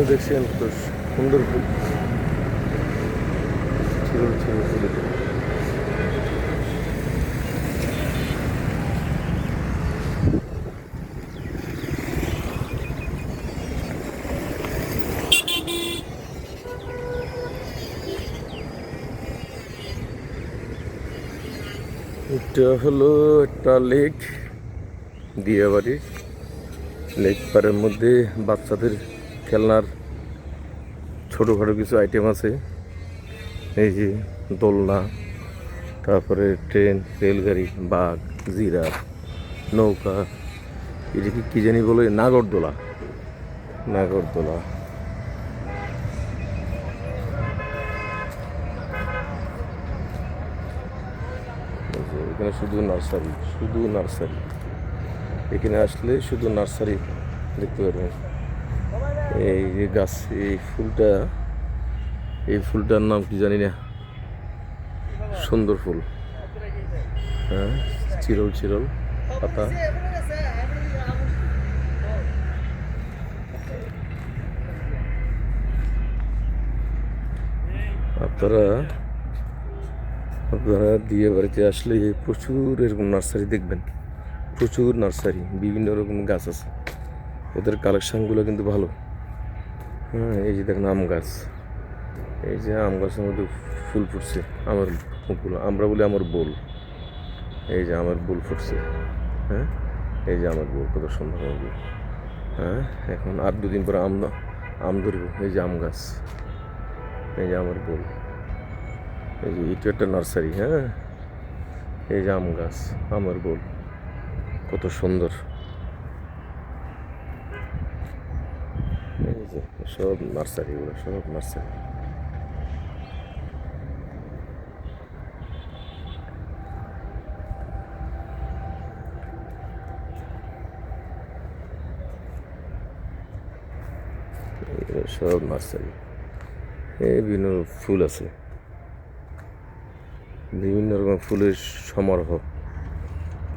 দেখছেন তো সুন্দর ফুল ছিল ছিল ফুল। এটা হলো একটা লেক, দিয়াবাড়ি লেক পাড়ের মধ্যে বাচ্চাদের খেলনার ছোটোখাটো কিছু আইটেম আছে। এই যে দোলনা, তারপরে ট্রেন, রেলগাড়ি, বাঘ, জিরাফ, নৌকা, এটাকে কী জানি বলে, নাগরদোলা। নাগরদোলা এখানে শুধু নার্সারি, শুধু নার্সারি। এখানে আসলে শুধু নার্সারি দেখতে পারবেন। এই যে গাছ, এই ফুলটা, এই ফুলটার নাম কি জানি না, সুন্দর ফুল। হ্যাঁ, চিরল চিরল পাতা। আপনারা আপনারা দিয়ে বাড়িতে আসলে প্রচুর এরকম নার্সারি দেখবেন, প্রচুর নার্সারি, বিভিন্ন রকম গাছ আছে। ওদের কালেকশানগুলো কিন্তু ভালো। হ্যাঁ, এই যে দেখেন আম গাছ, এই যে আম গাছের মধ্যে ফুল ফুটছে, আমার ফুল, আমরা বলি আমার বোল। এই যে আমার বোল ফুটছে। হ্যাঁ, এই যে আমার বোল, কত সুন্দর আমার বোল। হ্যাঁ, এখন আর দুদিন পরে আম ধরব। এই যে আম গাছ, এই যে আমার বোল। এই যে এটা একটা নার্সারি। হ্যাঁ, এই যে আম গাছ, আমার বোল, কত সুন্দর। এই যে সব নার্সারি, এগুলো সব নার্সারি। এগুলো সব নার্সারি। এই বিভিন্ন ফুল আছে, বিভিন্ন রকম ফুলের সমারোহ।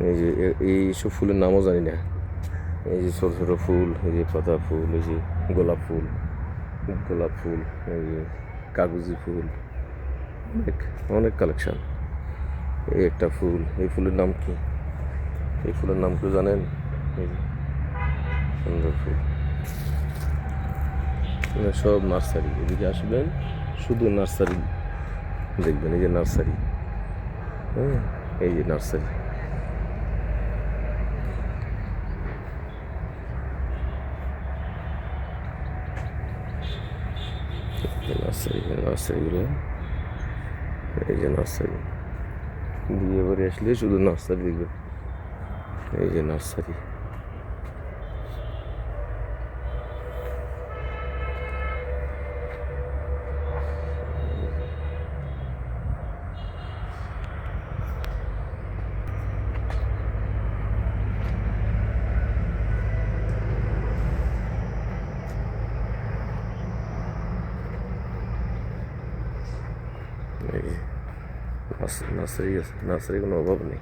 এই যে এইসব ফুলের নামও জানি না। এই যে ছোটো ছোটো ফুল, এই যে পাতা ফুল, এই যে গোলাপ ফুল, গোলাপ ফুল, এই যে কাগজি ফুল, অনেক অনেক কালেকশান। এই একটা ফুল, এই ফুলের নাম কি, এই ফুলের নাম কেউ জানেন? এই যে সুন্দর ফুল। সব নার্সারি, এদিকে আসবেন শুধু নার্সারি দেখবেন। এই যে নার্সারি, হ্যাঁ, এই যে নার্সারি। নার্সারি, নার্সারিগুলো, এই যে নার্সারি, বিয়ে বাড়ি আসলে শুধু নার্সারি দেখবেন। এই যে নার্সারি। এই নার্সারি আছে, নার্সারি কোনো অভাব নেই।